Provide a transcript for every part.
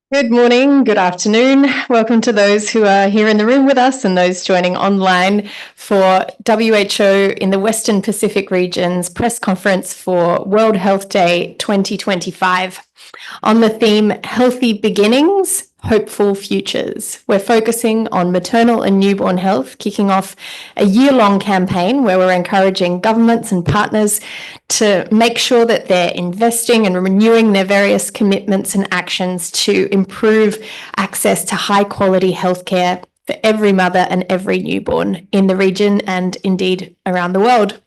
Good morning, good afternoon. Welcome to those who are here in the room with us and those joining online for WHO in the Western Pacific region's press conference for World Health Day 2025 on the theme Healthy Beginnings, Hopeful Futures. We're focusing on maternal and newborn health, kicking off a year-long campaign where we're encouraging governments and partners to make sure that they're investing and renewing their various commitments and actions to improve access to high-quality healthcare for every mother and every newborn in the region and indeed around the world.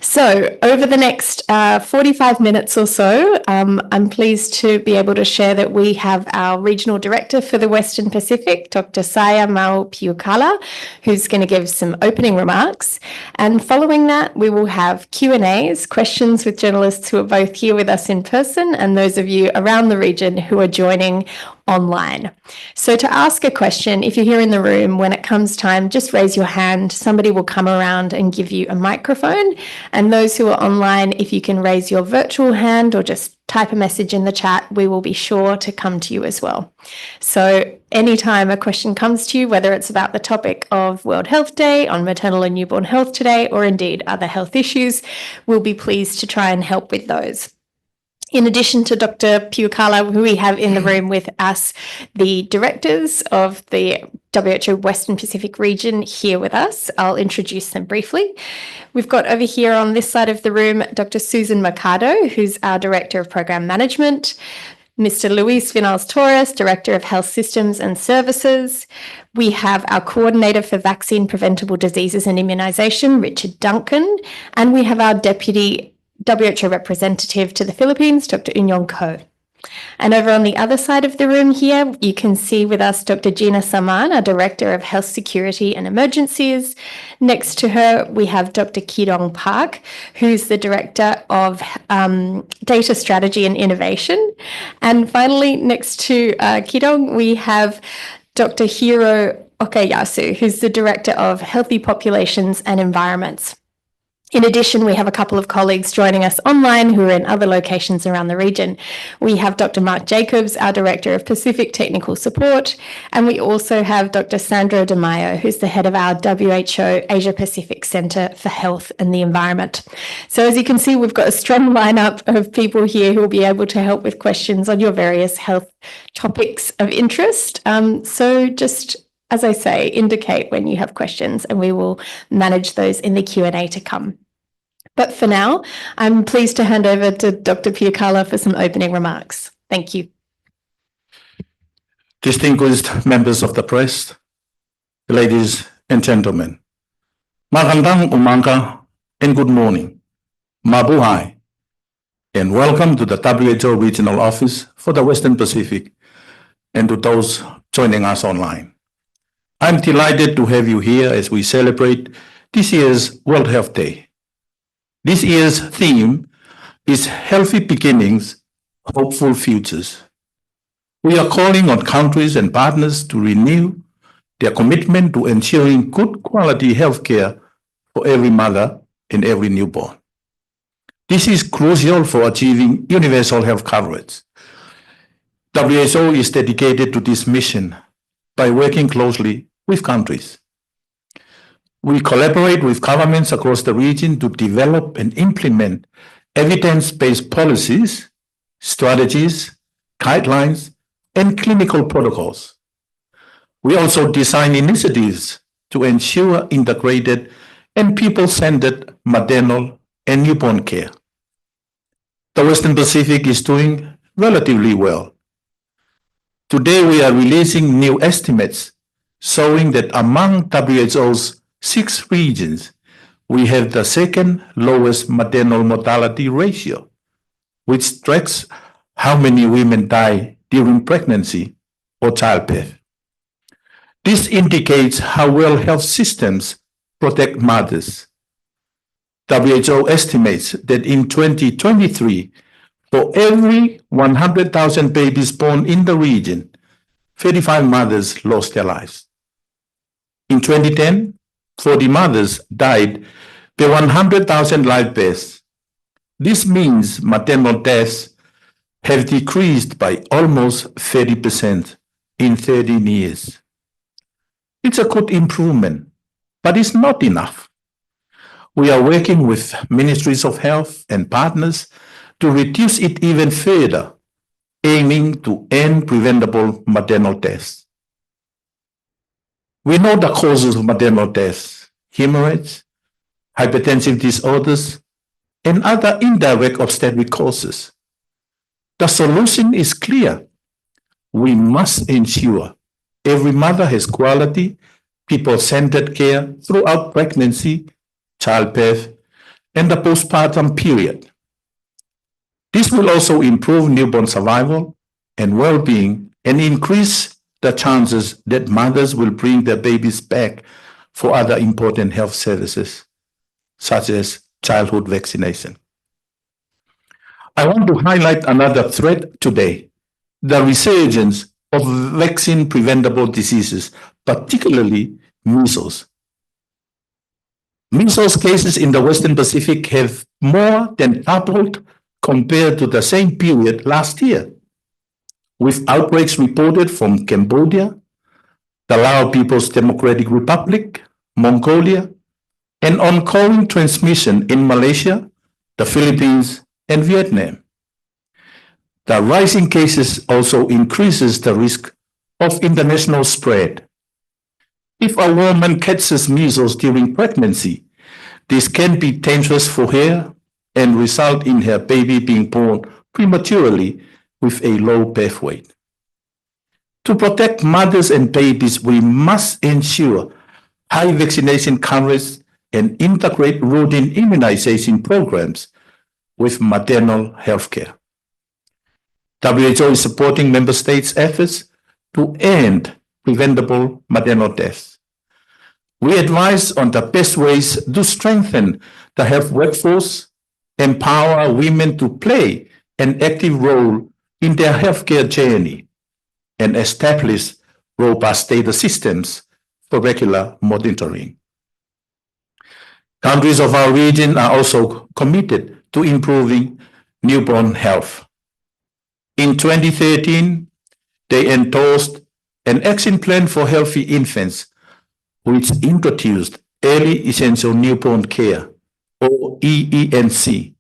So over the next 45 minutes or so, I'm pleased to be able to share that we have our Regional Director for the Western Pacific, Dr. Saya Mau Piukala, who's going to give some opening remarks. And following that, we will have Q&As, questions with journalists who are both here with us in person and those of you around the region who are joining online. So to ask a question, if you're here in the room, when it comes time, just raise your hand. Somebody will come around and give you a microphone. And those who are online, if you can raise your virtual hand or just type a message in the chat, we will be sure to come to you as well. So anytime a question comes to you, whether it's about the topic of World Health Day, on maternal and newborn health today, or indeed other health issues, we'll be pleased to try and help with those. In addition to Dr. Piukala, who we have in the room with us, the directors of the WHO Western Pacific region here with us. I'll introduce them briefly. We've got over here on this side of the room, Dr. Susan Mercado, who's our Director of Program Management, Mr. Luis Vinales-Torres, Director of Health Systems and Services. We have our Coordinator for Vaccine Preventable Diseases and Immunisation, Richard Duncan, and we have our Deputy WHO representative to the Philippines, Dr. Unyong Ko. And over on the other side of the room here, you can see with us Dr. Gina Saman, our Director of Health Security and Emergencies. Next to her, we have Dr. Kidong Park, who's the Director of Data Strategy and Innovation. And finally, next to Kidong, we have Dr. Hiro Okayasu, who's the Director of Healthy Populations and Environments. In addition, we have a couple of colleagues joining us online who are in other locations around the region. We have Dr. Mark Jacobs, our Director of Pacific Technical Support, and we also have Dr. Sandro De Mayo, who's the head of our WHO Asia Pacific Centre for Health and the Environment. So as you can see, we've got a strong lineup of people here who will be able to help with questions on your various health topics of interest. So just as I say, indicate when you have questions and we will manage those in the Q&A to come. But for now, I'm pleased to hand over to Dr. Piukala for some opening remarks. Thank you. Distinguished members of the press, ladies and gentlemen, magandang umaga and good morning, mabuhay, and welcome to the WHO Regional Office for the Western Pacific and to those joining us online. I'm delighted to have you here as we celebrate this year's World Health Day. This year's theme is Healthy Beginnings, Hopeful Futures. We are calling on countries and partners to renew their commitment to ensuring good quality healthcare for every mother and every newborn. This is crucial for achieving universal health coverage. WHO is dedicated to this mission by working closely with countries. We collaborate with governments across the region to develop and implement evidence-based policies, strategies, guidelines, and clinical protocols. We also design initiatives to ensure integrated and people-centered maternal and newborn care. The Western Pacific is doing relatively well. Today, we are releasing new estimates showing that among WHO's 6 regions, we have the second lowest maternal mortality ratio, which tracks how many women die during pregnancy or childbirth. This indicates how well health systems protect mothers. WHO estimates that in 2023, for every 100,000 babies born in the region, 35 mothers lost their lives. In 2010, 40 mothers died per 100,000 live births. This means maternal deaths have decreased by almost 30% in 13 years. It's a good improvement, but it's not enough. We are working with ministries of health and partners to reduce it even further, aiming to end preventable maternal deaths. We know the causes of maternal deaths: hemorrhage, hypertensive disorders, and other indirect obstetric causes. The solution is clear. We must ensure every mother has quality, people-centered care throughout pregnancy, childbirth, and the postpartum period. This will also improve newborn survival and well-being and increase the chances that mothers will bring their babies back for other important health services, such as childhood vaccination. I want to highlight another threat today: the resurgence of vaccine-preventable diseases, particularly measles. Measles cases in the Western Pacific have more than doubled compared to the same period last year, with outbreaks reported from Cambodia, the Lao People's Democratic Republic, Mongolia, and ongoing transmission in Malaysia, the Philippines, and Vietnam. The rising cases also increases the risk of international spread. If a woman catches measles during pregnancy, this can be dangerous for her and result in her baby being born prematurely with a low birth weight. To protect mothers and babies, we must ensure high vaccination coverage and integrate routine immunization programs with maternal health care. WHO is supporting member states' efforts to end preventable maternal deaths. We advise on the best ways to strengthen the health workforce, empower women to play an active role in their healthcare journey, and establish robust data systems for regular monitoring. Countries of our region are also committed to improving newborn health. In 2013, they endorsed an action plan for healthy infants, which introduced Early Essential Newborn Care, or EENC.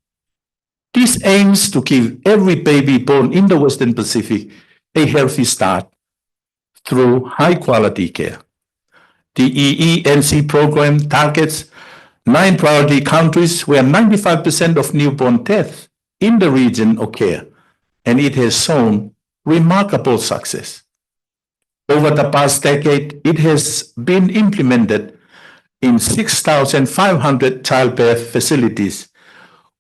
This aims to give every baby born in the Western Pacific a healthy start through high-quality care. The EENC program targets 9 priority countries where 95% of newborn deaths in the region occur, and it has shown remarkable success. Over the past decade, it has been implemented in 6,500 childbirth facilities,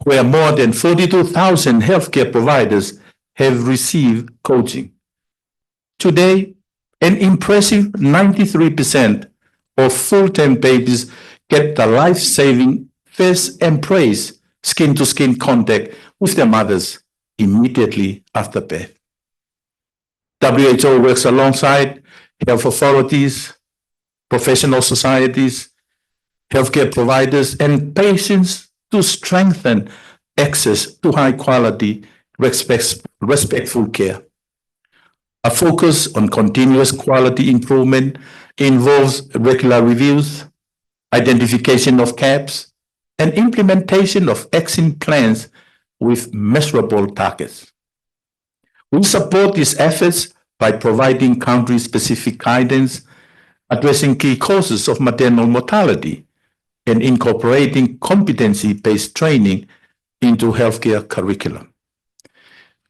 where more than 42,000 healthcare providers have received coaching. Today, an impressive 93% of full-term babies get the life-saving first embrace, skin-to-skin contact with their mothers immediately after birth. WHO works alongside health authorities, professional societies, healthcare providers, and patients to strengthen access to high-quality, respectful care. A focus on continuous quality improvement involves regular reviews, identification of gaps, and implementation of action plans with measurable targets. We support these efforts by providing country-specific guidance, addressing key causes of maternal mortality, and incorporating competency-based training into healthcare curriculum.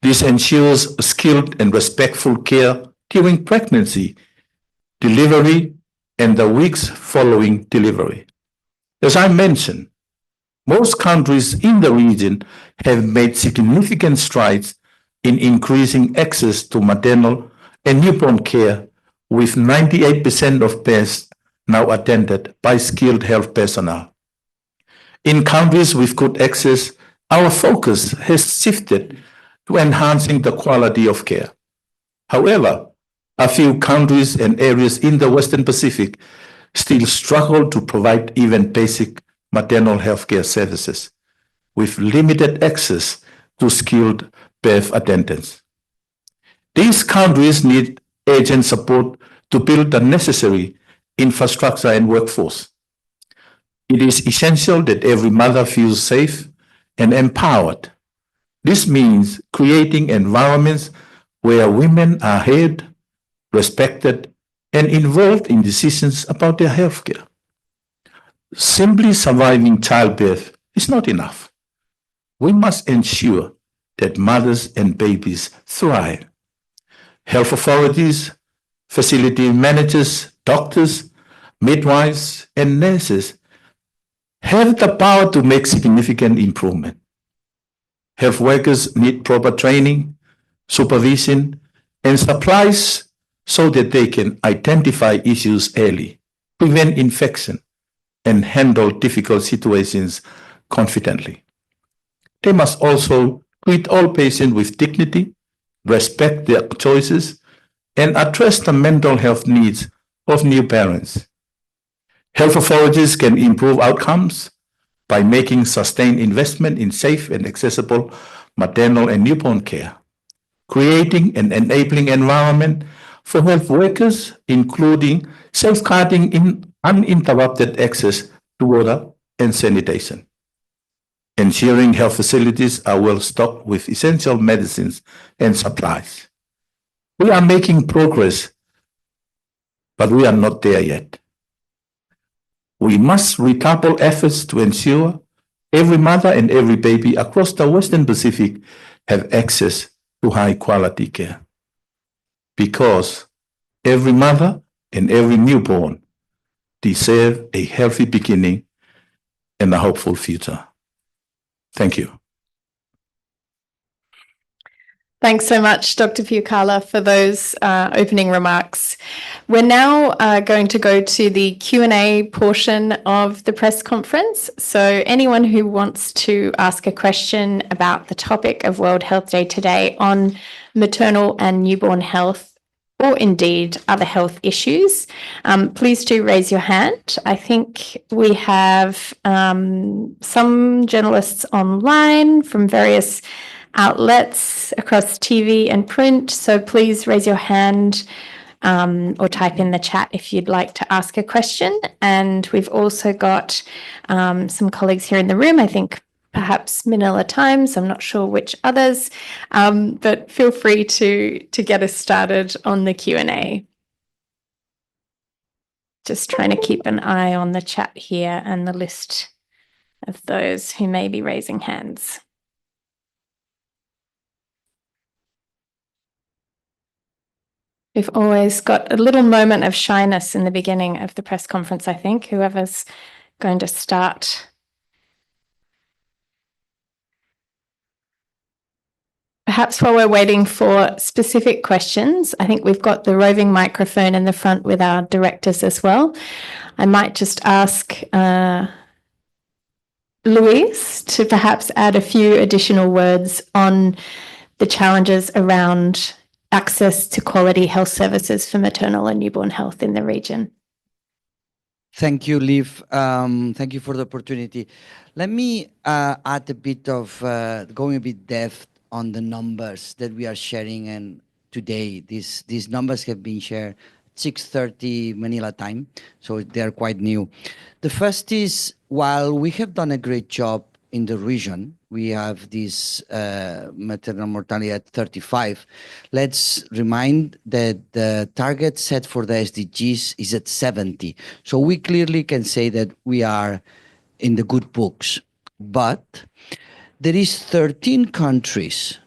This ensures skilled and respectful care during pregnancy, delivery, and the weeks following delivery. As I mentioned, most countries in the region have made significant strides in increasing access to maternal and newborn care, with 98% of births now attended by skilled health personnel. In countries with good access, our focus has shifted to enhancing the quality of care. However, a few countries and areas in the Western Pacific still struggle to provide even basic maternal health care services, with limited access to skilled birth attendants. These countries need urgent support to build the necessary infrastructure and workforce. It is essential that every mother feels safe and empowered. This means creating environments where women are heard, respected, and involved in decisions about their healthcare. Simply surviving childbirth is not enough. We must ensure that mothers and babies thrive. Health authorities, facility managers, doctors, midwives, and nurses have the power to make significant improvement. Health workers need proper training, supervision, and supplies so that they can identify issues early, prevent infection, and handle difficult situations confidently. They must also treat all patients with dignity, respect their choices, and address the mental health needs of new parents. Health authorities can improve outcomes by making sustained investment in safe and accessible maternal and newborn care, creating an enabling environment for health workers, including safeguarding in uninterrupted access to water and sanitation, ensuring health facilities are well stocked with essential medicines and supplies. We are making progress, but we are not there yet. We must redouble efforts to ensure every mother and every baby across the Western Pacific have access to high-quality care. Because every mother and every newborn deserve a healthy beginning and a hopeful future. Thank you. Thanks so much, Dr. Fiucala, for those opening remarks. We're now going to go to the Q&A portion of the press conference. So anyone who wants to ask a question about the topic of World Health Day today on maternal and newborn health, or indeed other health issues, please do raise your hand. I think we have some journalists online from various outlets across TV and print. So please raise your hand or type in the chat if you'd like to ask a question. And we've also got some colleagues here in the room, I think perhaps Manila Times, I'm not sure which others, but feel free to get us started on the Q&A. Just trying to keep an eye on the chat here and the list of those who may be raising hands. We've always got a little moment of shyness in the beginning of the press conference, I think, whoever's going to start. Perhaps while we're waiting for specific questions, I think we've got the roving microphone in the front with our directors as well. I might just ask Louise to perhaps add a few additional words on the challenges around access to quality health services for maternal and newborn health in the region. Thank you, Liv. Thank you for the opportunity. Let me add a bit of going a bit depth on the numbers that we are sharing, and today these numbers have been shared 6:30 Manila time, so they are quite new. The first is, while we have done a great job in the region, we have this maternal mortality at 35. Let's remind that the target set for the SDGs is at 70. So we clearly can say that we are in the good books. But there is 13 countries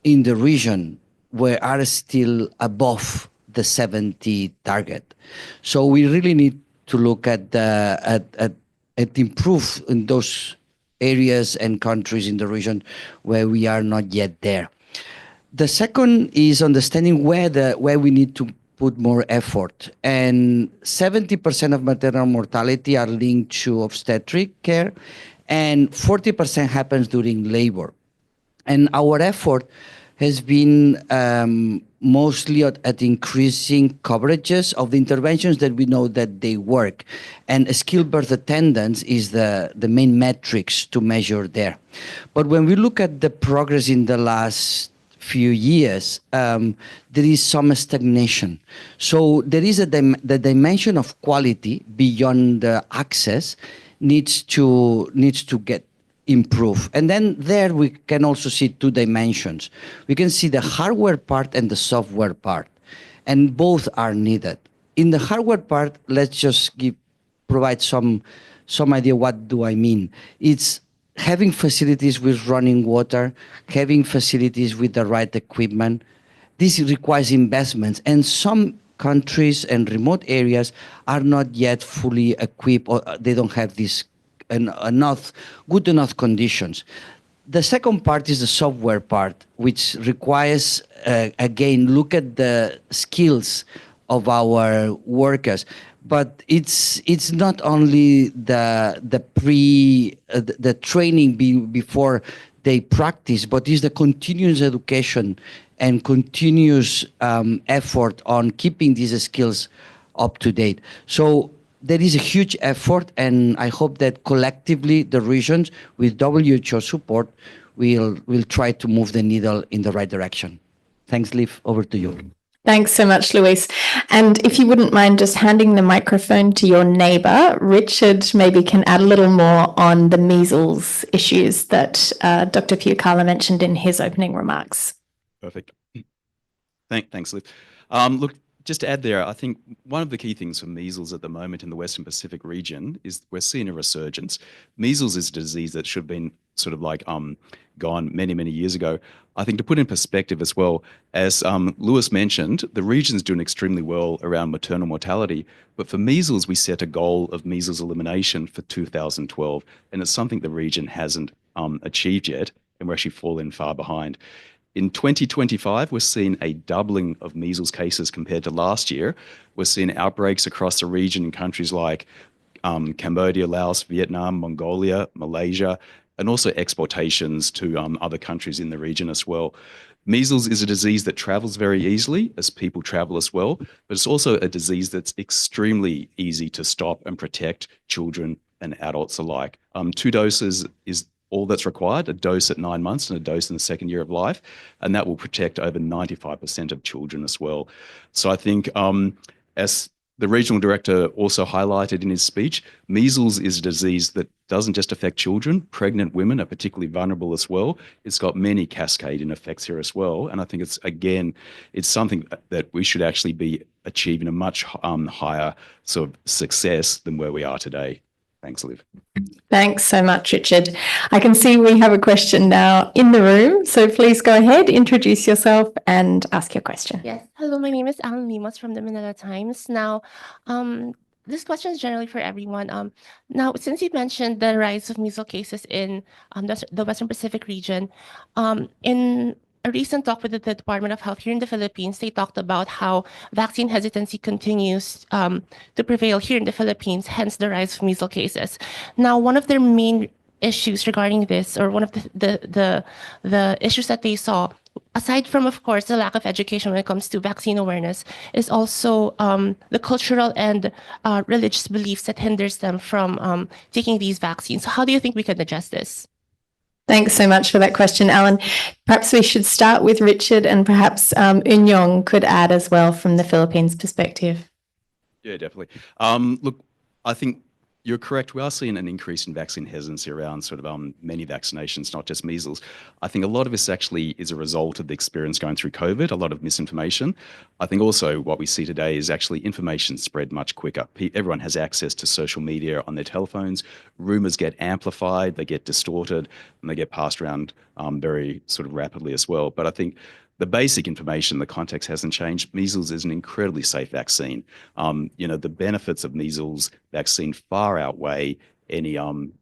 in the region where are still above the 70 target. So we really need to look at improve in those areas and countries in the region where we are not yet there. The second is understanding where we need to put more effort. And 70% of maternal mortality are linked to obstetric care, and 40% happens during labor. And our effort has been mostly at increasing coverages of the interventions that we know that they work. And skilled birth attendance is the main metrics to measure there. But when we look at the progress in the last few years, there is some stagnation. So there is the dimension of quality beyond the access needs to get improve. And then there we can also see two dimensions. We can see the hardware part and the software part, and both are needed. In the hardware part, let's just provide some idea what do I mean. It's having facilities with running water, having facilities with the right equipment. This requires investments, and some countries and remote areas are not yet fully equipped, or they don't have this good enough conditions. The second part is the software part, which requires, again, look at the skills of our workers. But it's not only the training before they practice, but it's the continuous education and continuous effort on keeping these skills up to date. So there is a huge effort, and I hope that collectively the regions with WHO support will try to move the needle in the right direction. Thanks, Liv. Over to you. Thanks so much, Luis. And if you wouldn't mind just handing the microphone to your neighbour, Richard maybe can add a little more on the measles issues that Dr. Piucala mentioned in his opening remarks. Perfect. Thanks, Liv. Look, just to add there, I think one of the key things for measles at the moment in the Western Pacific region is we're seeing a resurgence. Measles is a disease that should have been sort of like gone many, many years ago. I think to put in perspective as well, as Lewis mentioned, the region's doing extremely well around maternal mortality. But for measles, we set a goal of measles elimination for 2012, and it's something the region hasn't achieved yet, and we're actually falling far behind. In 2025, we're seeing a doubling of measles cases compared to last year. We're seeing outbreaks across the region in countries like Cambodia, Laos, Vietnam, Mongolia, Malaysia, and also exportations to other countries in the region as well. Measles is a disease that travels very easily as people travel as well, but it's also a disease that's extremely easy to stop and protect children and adults alike. 2 doses is all that's required, a dose at 9 months and a dose in the second year of life, and that will protect over 95% of children as well. So I think as the regional director also highlighted in his speech, measles is a disease that doesn't just affect children. Pregnant women are particularly vulnerable as well. It's got many cascading effects here as well. And I think it's something that we should actually be achieving a much higher sort of success than where we are today. Thanks, Liv. Thanks so much, Richard. I can see we have a question now in the room. So please go ahead, introduce yourself and ask your question. Yes. Hello, my name is Alan Limos from the Manila Times. Now, this question is generally for everyone. Now, since you mentioned the rise of measles cases in the Western Pacific region, in a recent talk with the Department of Health here in the Philippines, they talked about how vaccine hesitancy continues to prevail here in the Philippines, hence the rise of measles cases. Now, one of their main issues regarding this, or one of the issues that they saw, aside from, of course, the lack of education when it comes to vaccine awareness, is also the cultural and religious beliefs that hinders them from taking these vaccines. So how do you think we can address this? Thanks so much for that question, Alan. Perhaps we should start with Richard, and perhaps Unyong could add as well from the Philippines perspective. Yeah, definitely. Look, I think you're correct. We are seeing an increase in vaccine hesitancy around sort of many vaccinations, not just measles. I think a lot of this actually is a result of the experience going through COVID, a lot of misinformation. I think also what we see today is actually information spread much quicker. Everyone has access to social media on their telephones. Rumors get amplified, they get distorted, and they get passed around very sort of rapidly as well. But I think the basic information, the context hasn't changed. Measles is an incredibly safe vaccine. The benefits of measles vaccine far outweigh any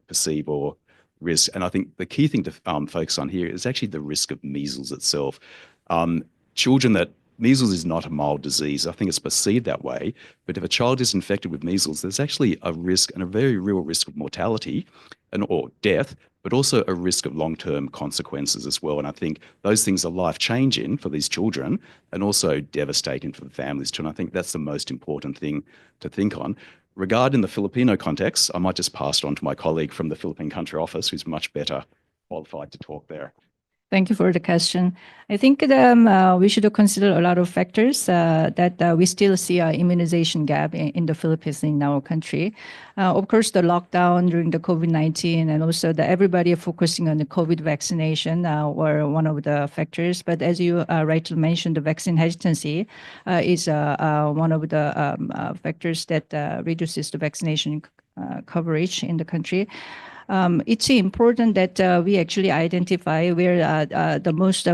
perceived or risk. And I think the key thing to focus on here is actually the risk of measles itself. Measles is not a mild disease. I think it's perceived that way. But if a child is infected with measles, there's actually a risk, and a very real risk of mortality or death, but also a risk of long-term consequences as well. And I think those things are life-changing for these children and also devastating for the families too. And I think that's the most important thing to think on. Regarding the Filipino context, I might just pass it on to my colleague from the Philippine Country Office, who's much better qualified to talk there. Thank you for the question. I think we should consider a lot of factors that we still see an immunization gap in the Philippines, in our country. Of course, the lockdown during the COVID-19 and also everybody focusing on the COVID vaccination were one of the factors. But as you rightly mentioned, the vaccine hesitancy is one of the factors that reduces the vaccination coverage in the country. It's important that we actually identify where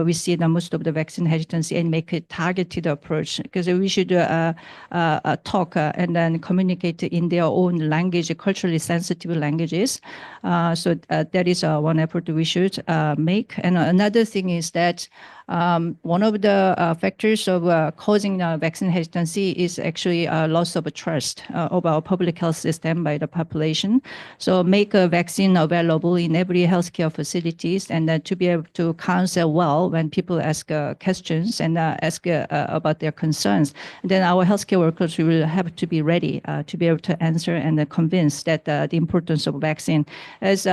we see the most of the vaccine hesitancy and make a targeted approach, because we should talk and then communicate in their own language, culturally sensitive languages. So that is one effort we should make. And another thing is that one of the factors of causing vaccine hesitancy is actually loss of trust of our public health system by the population. So make a vaccine available in every healthcare facilities, and to be able to counsel well when people ask questions and ask about their concerns. Then our healthcare workers will have to be ready to be able to answer and convince that the importance of vaccine. As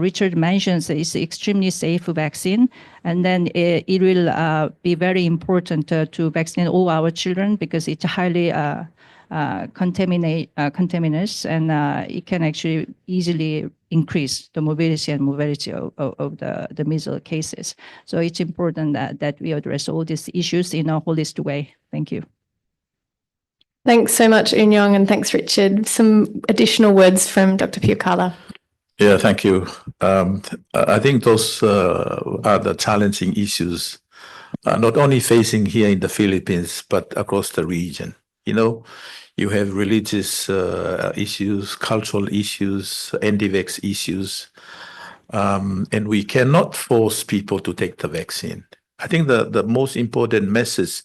Richard mentions, it's extremely safe vaccine. And then it will be very important to vaccinate all our children, because it's highly contaminous, and it can actually easily increase the morbidity and mortality of the measles cases. So it's important that we address all these issues in a holistic way. Thank you. Thanks so much, Eun-Yong, and thanks, Richard. Some additional words from Dr. Piukala. Yeah, thank you. I think those are the challenging issues, not only facing here in the Philippines, but across the region. You know, you have religious issues, cultural issues, anti-vax issues, and we cannot force people to take the vaccine. I think the most important message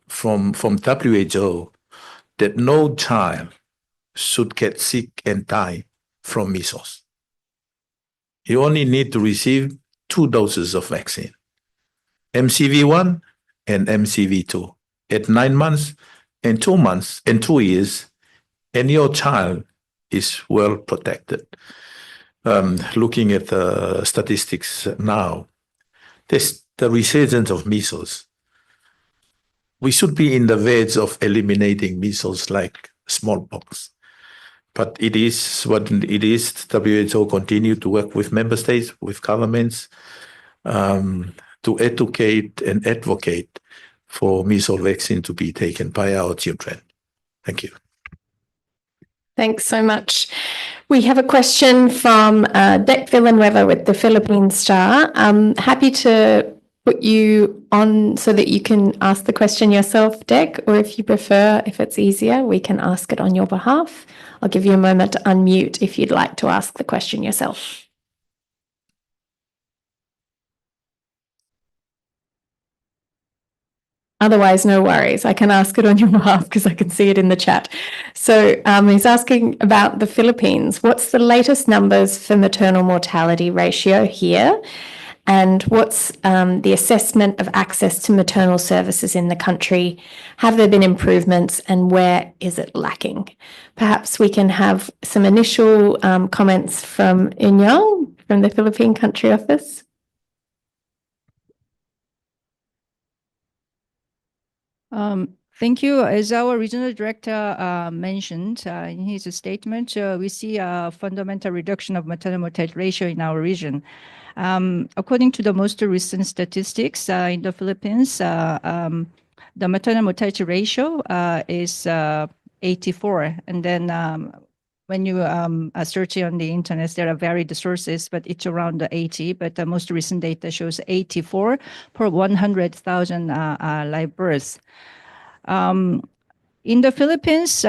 from WHO, that no child should get sick and die from measles. You only need to receive 2 doses of vaccine, MCV1 and MCV2, at 9 months and 2 months and 2 years, and your child is well protected. Looking at the statistics now, the resurgence of measles. We should be in the verge of eliminating measles like smallpox. But it is what it is. WHO continue to work with member states, with governments, to educate and advocate for measles vaccine to be taken by our children. Thank you. Thanks so much. We have a question from Dec Villanueva with the Philippine Star. I'm happy to put you on so that you can ask the question yourself, Dec, or if you prefer, if it's easier, we can ask it on your behalf. I'll give you a moment to unmute if you'd like to ask the question yourself. Otherwise, no worries. I can ask it on your behalf because I can see it in the chat. So he's asking about the Philippines. What's the latest numbers for maternal mortality ratio here? And what's the assessment of access to maternal services in the country? Have there been improvements, and where is it lacking? Perhaps we can have some initial comments from Eun-Yong from the Philippine Country Office. Thank you. As our regional director mentioned in his statement, we see a fundamental reduction of maternal mortality ratio in our region. According to the most recent statistics in the Philippines, the maternal mortality ratio is 84. And then when you are searching on the internet, there are varied sources, but it's around 80. But the most recent data shows 84 per 100,000 live births. In the Philippines,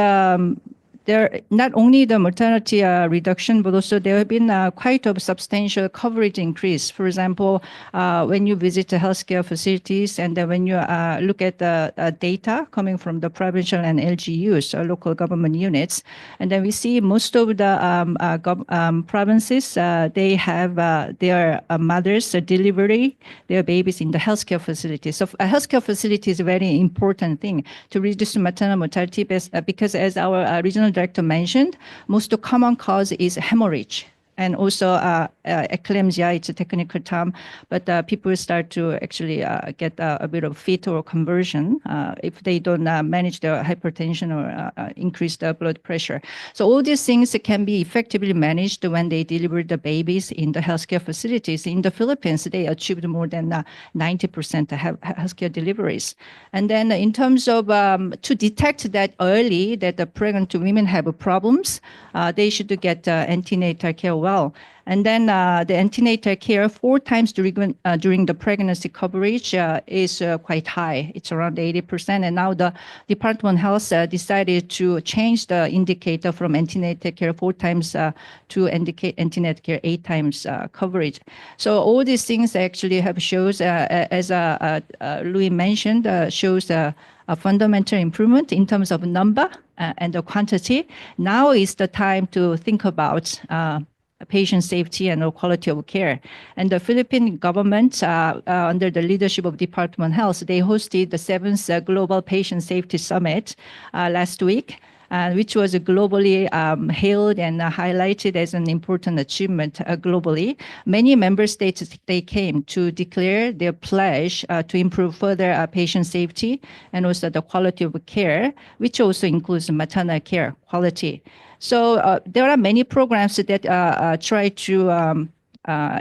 there not only the mortality reduction, but also there have been quite a substantial coverage increase. For example, when you visit the healthcare facilities and when you look at the data coming from the provincial and LGUs, local government units, and then we see most of the provinces, they have their mothers delivery their babies in the healthcare facilities. So a healthcare facility is a very important thing to reduce maternal mortality because as our regional director mentioned, most common cause is hemorrhage. And also eclampsia, it's a technical term, but people start to actually get a bit of fetal conversion if they don't manage their hypertension or increase the blood pressure. So all these things can be effectively managed when they deliver the babies in the healthcare facilities. In the Philippines, they achieved more than 90% healthcare deliveries. And then in terms of to detect that early, that the pregnant women have problems, they should get antenatal care well. And then the antenatal care 4 times during the pregnancy coverage is quite high. It's around 80%. And now the Department of Health decided to change the indicator from antenatal care 4 times to antenatal care 8 times coverage. So all these things actually have shows, as Louis mentioned, shows a fundamental improvement in terms of number and the quantity. Now is the time to think about patient safety and quality of care. And the Philippine government, under the leadership of Department of Health, they hosted the 7th Global Patient Safety Summit last week, which was globally hailed and highlighted as an important achievement globally. Many member states, they came to declare their pledge to improve further patient safety and also the quality of care, which also includes maternal care quality. So there are many programs that try to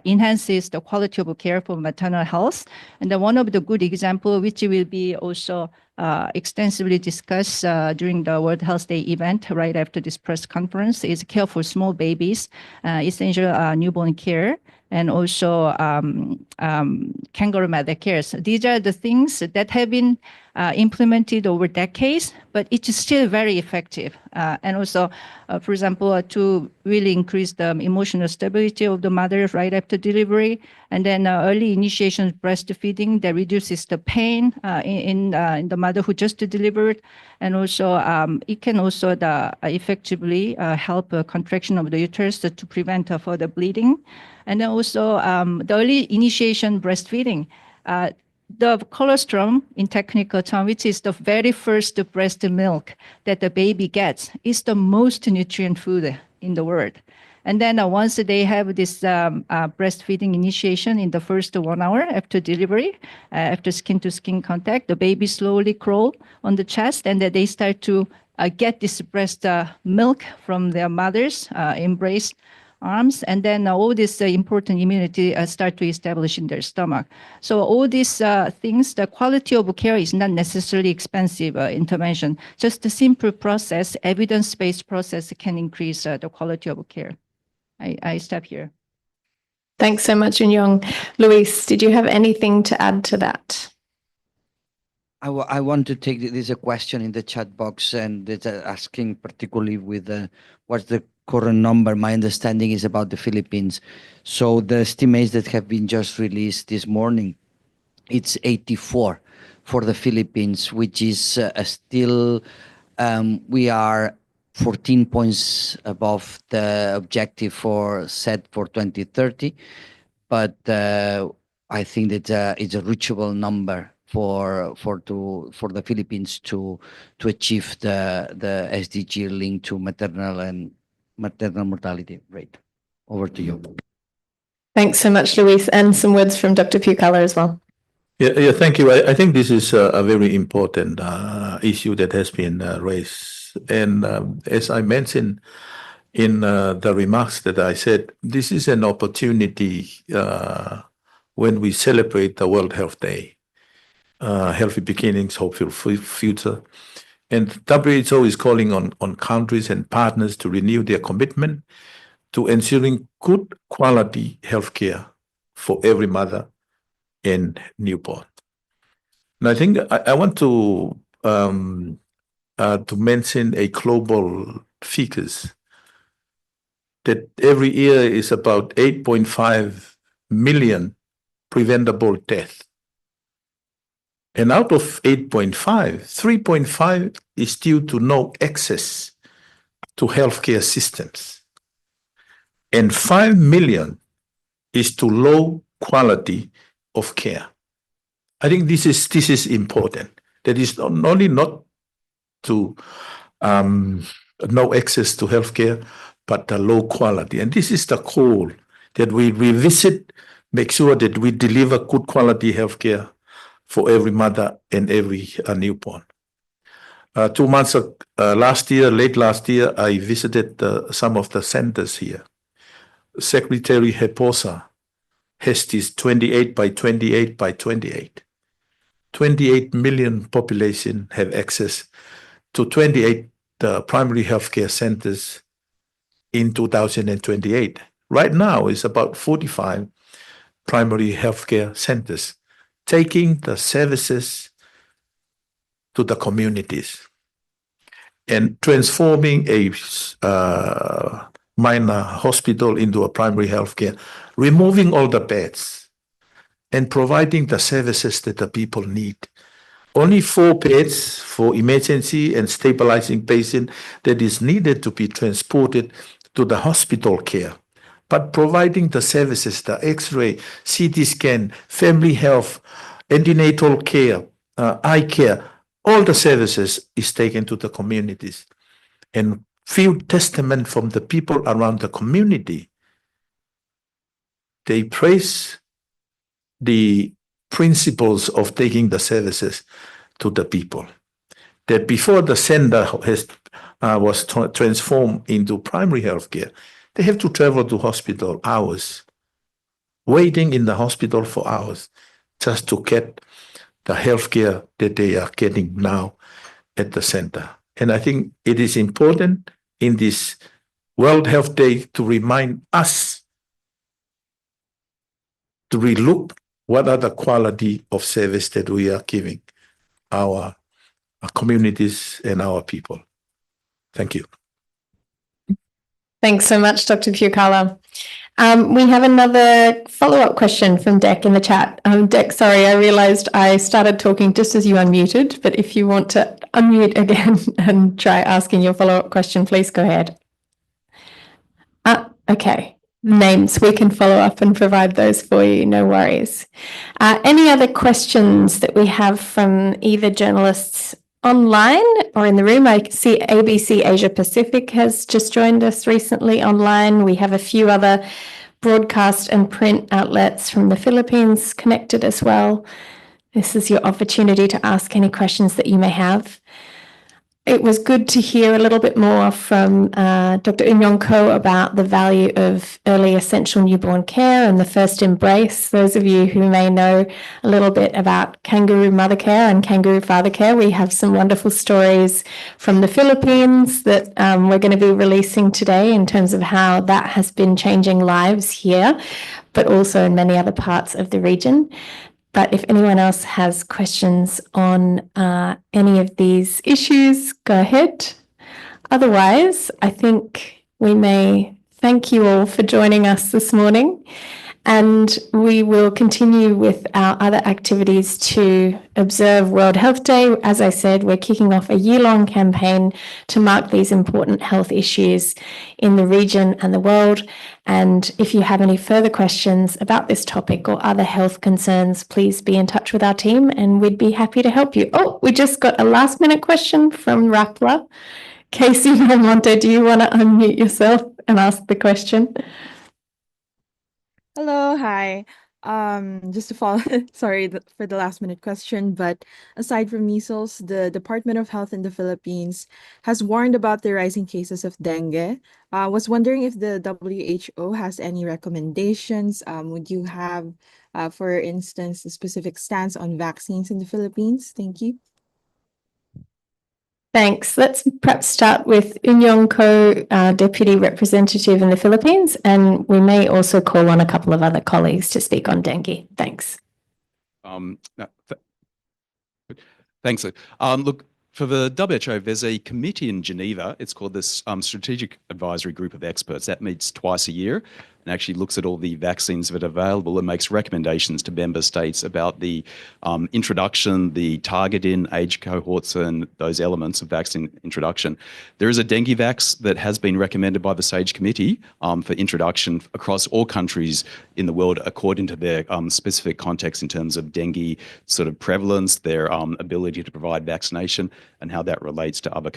enhance the quality of care for maternal health. And one of the good examples, which will be also extensively discussed during the World Health Day event right after this press conference, is care for small babies, essential newborn care, and also kangaroo mother care. So these are the things that have been implemented over decades, but it is still very effective. And also, for example, to really increase the emotional stability of the mother right after delivery, and then early initiation of breastfeeding that reduces the pain in the mother who just delivered, and also it can also effectively help contraction of the uterus to prevent further bleeding, and then also the early initiation breastfeeding. The colostrum, in technical term, which is the very first breast milk that the baby gets, is the most nutrient food in the world. And then once they have this breastfeeding initiation in the first 1 hour after delivery, after skin-to-skin contact, the baby slowly crawl on the chest, and they start to get this breast milk from their mother's embrace arms, and then all this important immunity start to establish in their stomach. So all these things, the quality of care is not necessarily expensive intervention. Just a simple process, evidence-based process can increase the quality of care. I stop here. Thanks so much, Yun-Yong. Luis, did you have anything to add to that? I want to take this a question in the chat box, and it's asking particularly with what's the current number. My understanding is about the Philippines. So the estimates that have been just released this morning, it's 84 for the Philippines, which is still, we are 14 points above the objective set for 2030. But I think that it's a reachable number for the Philippines to achieve the SDG linked to maternal mortality rate. Over to you. Thanks so much, Luis, and some words from Dr. Pucala as well. Yeah, thank you. I think this is a very important issue that has been raised. And as I mentioned in the remarks that I said, this is an opportunity when we celebrate the World Health Day. Healthy beginnings, hopeful future. And WHO is calling on countries and partners to renew their commitment to ensuring good quality healthcare for every mother and newborn. And I think I want to mention a global figures that every year is about 8.5 million preventable deaths. And out of 8.5, 3.5 is due to no access to healthcare systems. And 5 million is to low quality of care. I think this is important. That is not only not to no access to healthcare, but the low quality. And this is the goal that we revisit, make sure that we deliver good quality healthcare for every mother and every newborn. 2 months late last year, I visited some of the centers here. Secretary Heposa has this 28 by 28 by 28. 28 million population have access to 28 primary healthcare centers in 2028. Right now, it's about 45 primary healthcare centers taking the services to the communities and transforming a minor hospital into a primary healthcare, removing all the beds and providing the services that the people need. Only 4 beds for emergency and stabilizing patient that is needed to be transported to the hospital care. But providing the services, the X-ray, CT scan, family health, antenatal care, eye care, all the services is taken to the communities. And few testament from the people around the community. They praise the principles of taking the services to the people. That before the center was transformed into primary health care, they have to travel to hospital hours, waiting in the hospital for hours just to get the health care that they are getting now at the center. And I think it is important in this World Health Day to remind us to relook what are the quality of service that we are giving our communities and our people. Thank you. Thanks so much, Dr. Fiucala. We have another follow-up question from Dec in the chat. Dec, sorry, I realized I started talking just as you unmuted, but if you want to unmute again and try asking your follow-up question, please go ahead. Okay, names, we can follow up and provide those for you, no worries. Any other questions that we have from either journalists online or in the room? I see ABC Asia Pacific has just joined us recently online. We have a few other broadcast and print outlets from the Philippines connected as well. This is your opportunity to ask any questions that you may have. It was good to hear a little bit more from Dr. Eun Ko about the value of early essential newborn care and the first embrace. Those of you who may know a little bit about kangaroo mother care and kangaroo father care, we have some wonderful stories from the Philippines that we're going to be releasing today in terms of how that has been changing lives here, but also in many other parts of the region. But if anyone else has questions on any of these issues, go ahead. Otherwise, I think we may thank you all for joining us this morning. And we will continue with our other activities to observe World Health Day. As I said, we're kicking off a year-long campaign to mark these important health issues in the region and the world. And if you have any further questions about this topic or other health concerns, please be in touch with our team and we'd be happy to help you. Oh, we just got a last-minute question from Rappler. Casey Belmonte, do you want to unmute yourself and ask the question? Hello, hi. Just to follow, sorry for the last minute question, but aside from measles, the Department of Health in the Philippines has warned about the rising cases of dengue. I was wondering if the WHO has any recommendations. Would you have, for instance, a specific stance on vaccines in the Philippines? Thank you. Thanks. Let's perhaps start with Eun Ko, Deputy Representative in the Philippines, and we may also call on a couple of other colleagues to speak on dengue. Thanks. Thanks. Look, For the WHO, there's a committee in Geneva. It's called this Strategic Advisory Group of Experts. That meets twice a year and actually looks at all the vaccines that are available and makes recommendations to member states about the introduction, the target in age cohorts and those elements of vaccine introduction. There is a dengue vax that has been recommended by the SAGE committee for introduction across all countries in the world according to their specific context in terms of dengue sort of prevalence, their ability to provide vaccination, and how that relates to other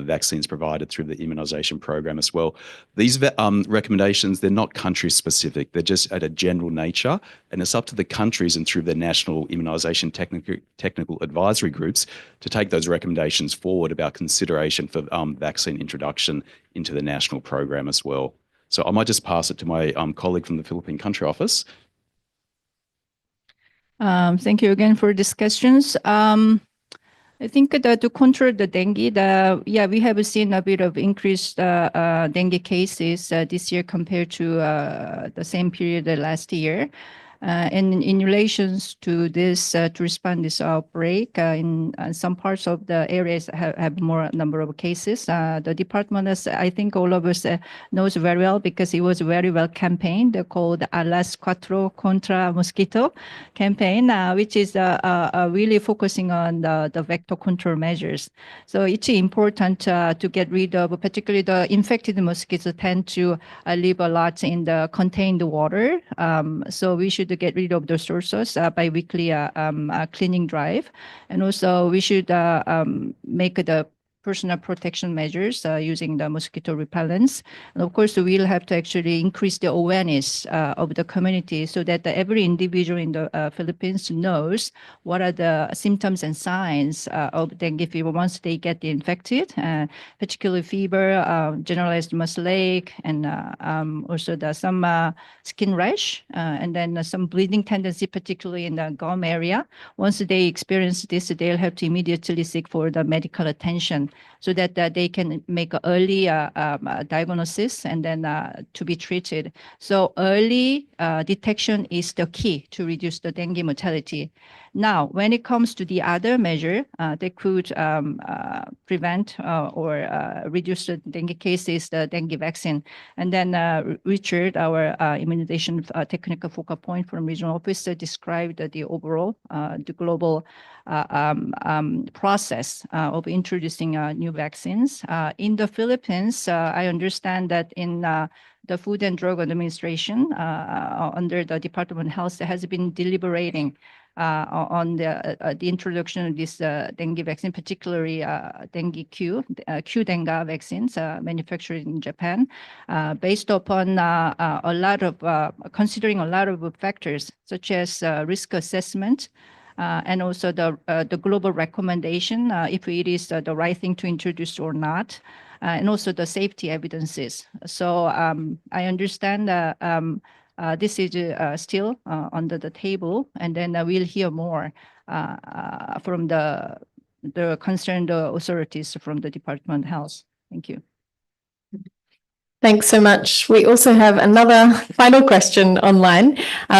vaccines provided through the immunisation program as well. These recommendations, they're not country specific, they're just at a general nature, and it's up to the countries and through their national immunisation technical advisory groups to take those recommendations forward about consideration for vaccine introduction into the national program as well. So I might just pass it to my colleague from the Philippine Country Office. Thank you again for discussions. I think that to control the dengue, we have seen a bit of increased dengue cases this year compared to the same period last year. And in relations to this, to respond this outbreak, in some parts of the areas have more number of cases. The department, as I think all of us knows very well, because it was very well campaigned, called Las Cuatro Contra Mosquito campaign, which is really focusing on the vector control measures. So it's important to get rid of, particularly the infected mosquitoes tend to live a lot in the contained water. So we should get rid of the sources by weekly cleaning drive. And also we should make the personal protection measures using the mosquito repellents. And of course, we'll have to actually increase the awareness of the community so that every individual in the Philippines knows what are the symptoms and signs of dengue fever once they get infected, particularly fever, generalized muscle ache, and also some skin rash, and then some bleeding tendency, particularly in the gum area. Once they experience this, they'll have to immediately seek for the medical attention, so that they can make an early diagnosis and then to be treated. So early detection is the key to reduce the dengue mortality. Now, when it comes to the other measure that could prevent or reduce the dengue cases, the dengue vaccine. And then Richard, our immunization technical focal point from regional office, described the overall, the global process of introducing new vaccines. In the Philippines, I understand that in the Food and Drug Administration under the Department of Health has been deliberating on the introduction of this dengue vaccine, particularly dengue Q-dengue vaccines manufactured in Japan, based upon a lot of considering a lot of factors such as risk assessment. And also the global recommendation, if it is the right thing to introduce or not, and also the safety evidences. So I understand this is still under the table, and then we'll hear more from the concerned authorities from the Department of Health. Thank you. Thanks so much. We also have another final question online.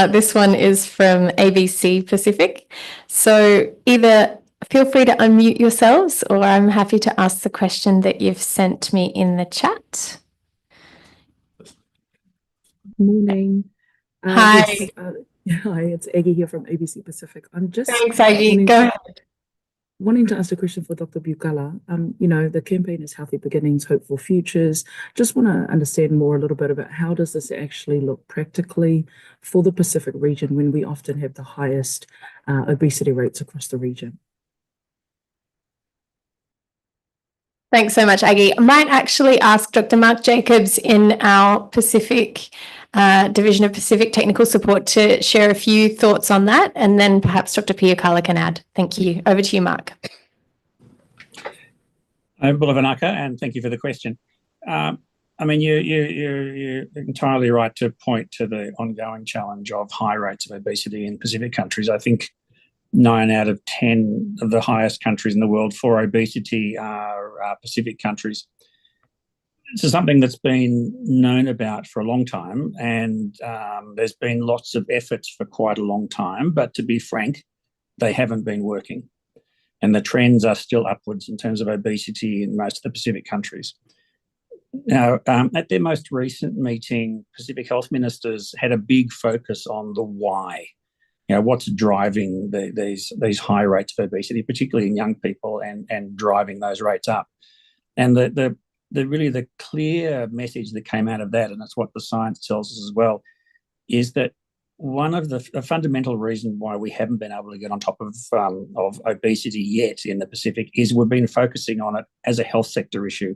This one is from ABC Pacific. So either feel free to unmute yourselves, or I'm happy to ask the question that you've sent me in the chat. Morning. Hi. Hi, it's Aggie here from ABC Pacific. I'm just Thanks, Aggie. Go ahead. wanting to ask a question for Dr. Bukala. You know, the campaign is Healthy Beginnings, Hopeful Futures. Just want to understand more a little bit about how does this actually look practically for the Pacific region when we often have the highest obesity rates across the region. Thanks so much, Aggie. I might actually ask Dr. Mark Jacobs in our Pacific Division of Pacific Technical Support to share a few thoughts on that, and then perhaps Dr. Piakala can add. Thank you. Over to you, Mark. Bulavanaka, and thank you for the question. I mean, you're entirely right to point to the ongoing challenge of high rates of obesity in Pacific countries. I think 9 out of 10 of the highest countries in the world for obesity are Pacific countries. This is something that's been known about for a long time, and there's been lots of efforts for quite a long time, but to be frank, they haven't been working. and the trends are still upwards in terms of obesity in most of the Pacific countries. Now, at their most recent meeting, Pacific health ministers had a big focus on the why. What's driving these high rates of obesity, particularly in young people, and driving those rates up. And the clear message that came out of that, and that's what the science tells us as well, is that one of the fundamental reasons why we haven't been able to get on top of obesity yet in the Pacific is we've been focusing on it as a health sector issue,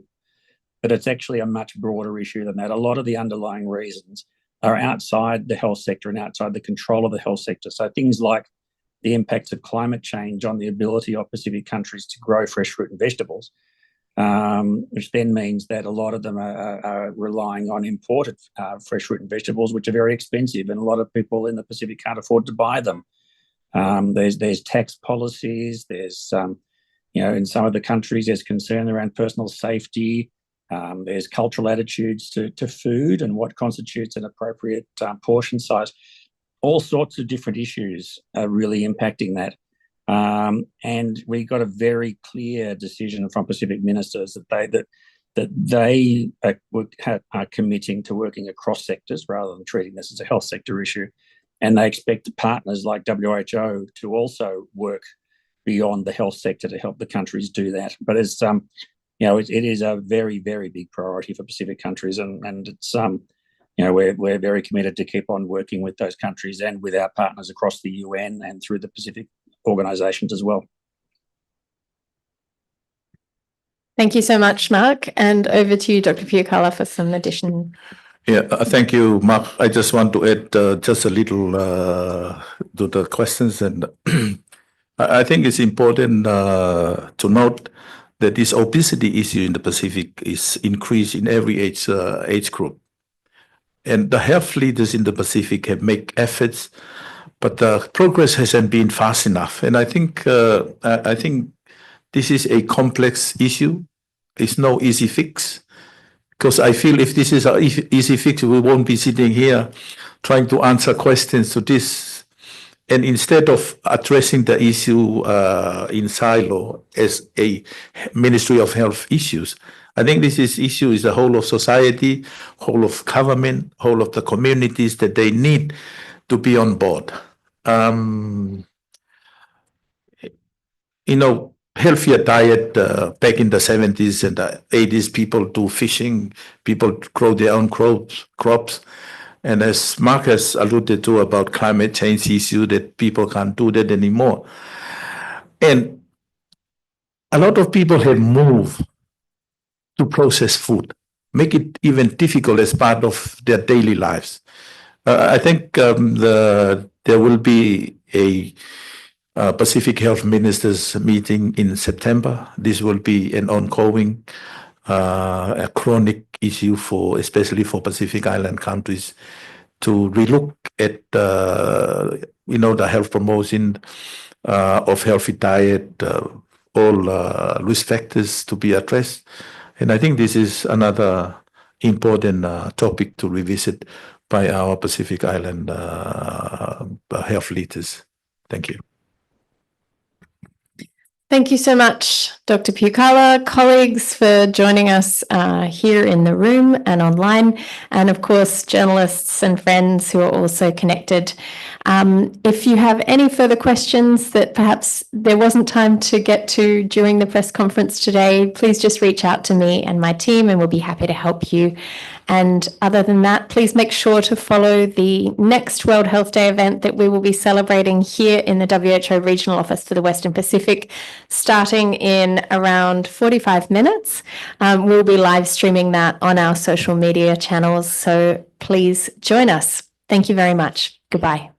but it's actually a much broader issue than that. A lot of the underlying reasons are outside the health sector and outside the control of the health sector. So things like the impacts of climate change on the ability of Pacific countries to grow fresh fruit and vegetables, which then means that a lot of them are relying on imported fresh fruit and vegetables, which are very expensive, and a lot of people in the Pacific can't afford to buy them. There's tax policies. There's in some of the countries there's concern around personal safety. There's cultural attitudes to food and what constitutes an appropriate portion size. All sorts of different issues are really impacting that. And we got a very clear decision from Pacific ministers that they are committing to working across sectors rather than treating this as a health sector issue. And they expect partners like WHO to also work beyond the health sector to help the countries do that. But it's it is a very, very big priority for Pacific countries, and it's we're very committed to keep on working with those countries and with our partners across the UN and through the Pacific organisations as well. Thank you so much, Mark. And over to you, Dr. Piukala, for some addition. Yeah, thank you, Mark. I just want to add just a little to the questions, and I think it's important to note that this obesity issue in the Pacific is increased in every age group. And the health leaders in the Pacific have made efforts, but the progress hasn't been fast enough. And I think this is a complex issue. It's no easy fix, because I feel if this is an easy fix, we won't be sitting here trying to answer questions to this. And instead of addressing the issue in silo as a Ministry of Health issues, I think this issue is the whole of society, whole of government, whole of the communities that they need to be on board. Healthier diet back in the 70s and the 80s, people do fishing, people grow their own crops. And as Mark has alluded to about climate change issue, that people can't do that anymore. And a lot of people have moved to processed food, make it even difficult as part of their daily lives. I think there will be a Pacific Health Ministers meeting in September. This will be an ongoing, a chronic issue especially for Pacific Island countries, to relook at the health promotion of healthy diet, all risk factors to be addressed. And I think this is another important topic to revisit by our Pacific Island health leaders. Thank you. Thank you so much, Dr. Piukala, colleagues, for joining us here in the room and online, and of course, journalists and friends who are also connected. If you have any further questions that perhaps there wasn't time to get to during the press conference today, please just reach out to me and my team, and we'll be happy to help you. And other than that, please make sure to follow the next World Health Day event that we will be celebrating here in the WHO Regional Office for the Western Pacific, starting in around 45 minutes. We'll be live streaming that on our social media channels, so please join us. Thank you very much. Goodbye.